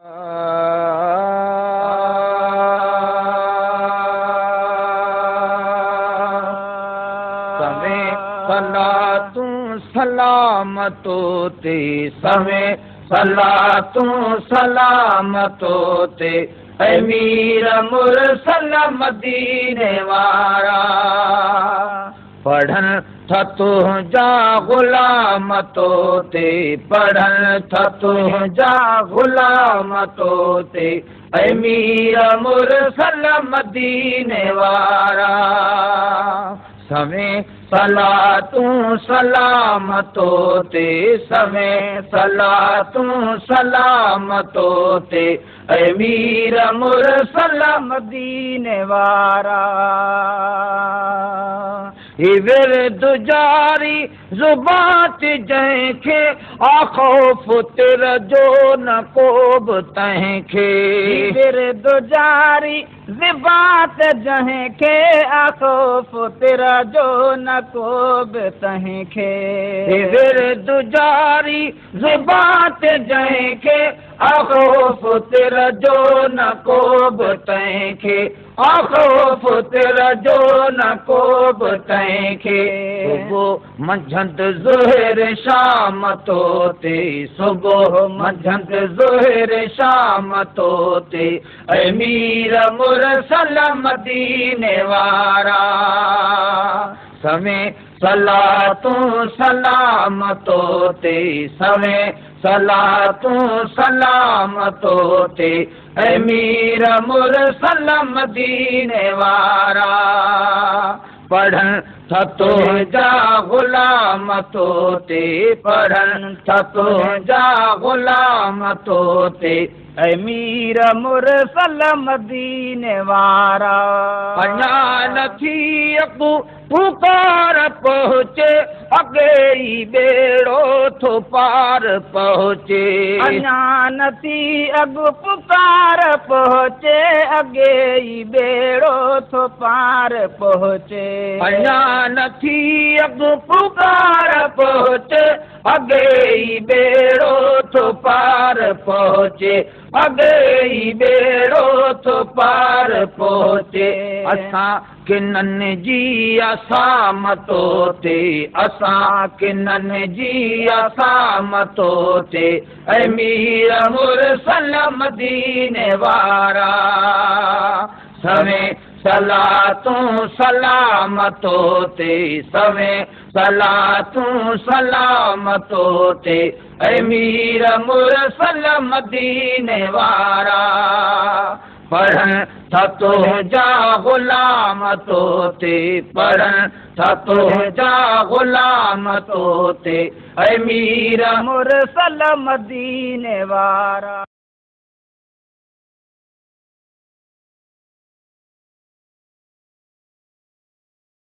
सवें सलातूं सलामतो ते सवें सलातूं सलामतो ते अमीर मुरसल मदीने वारा पढ़न था तुझा गुलाम तो ते पढ़न था तुझा गुलाम तो ते अमीर मुरसल मदीने वारा सवें सलातूं सलामतो ते सवें सलातूं सलामतो ते अमीर मुरसल मदीने वारा विरद जारी ज़ुबात जंहिंखे आखौफ तिर जो न को बि तंहिंखे विरद जारी ज़ुबात जंहिंखे आखौफ तिर जो न को बि तंहिंखे विरद जारी ज़ुबात जंहिंखे आखौफ तिर जो न को बि तंहिंखे आखौफ तिर जो न को बि तंहिंखे सुबुह मंझंदि ज़ोहिर शाम तो ते सुबुह मंझंदि ज़ोहिर शाम तो ते अमीर मुरसल मदीने वारा सवें सलातूं सलामतो ते सवें सलातूं सलामतो ते अमीर मुरसल मदीने वारा पढ़न था तुझा गुलाम तो ते पढ़न था तुझा गुलाम तो ते अमीर मुरसल मदीने वारा अञा नथी अॻु पुकार पहुचे अॻे ई बेड़ो थो पार पहुचे अञा नथी अॻु पुकार पहुचे अॻे ई बेड़ो थो पार पहुचे अञा नथी अॻु पुकार पहुचे अॻे ई बेड़ो थो पार पहुचे अॻे ई बेड़ो थो पार पहुचे असां किननि जी असामतो ते असां किननि जी असामतो ते अमीर मुरसल मदीने वारा सवें सलातूं सलामतो ते सवें सलातूं सलामतो ते अमीर मुरसल मदीने वारा पढ़न था तुझा गुलाम तो ते पढ़न था तुझा गुलाम तो ते अमीर मुरसल मदीने वारा।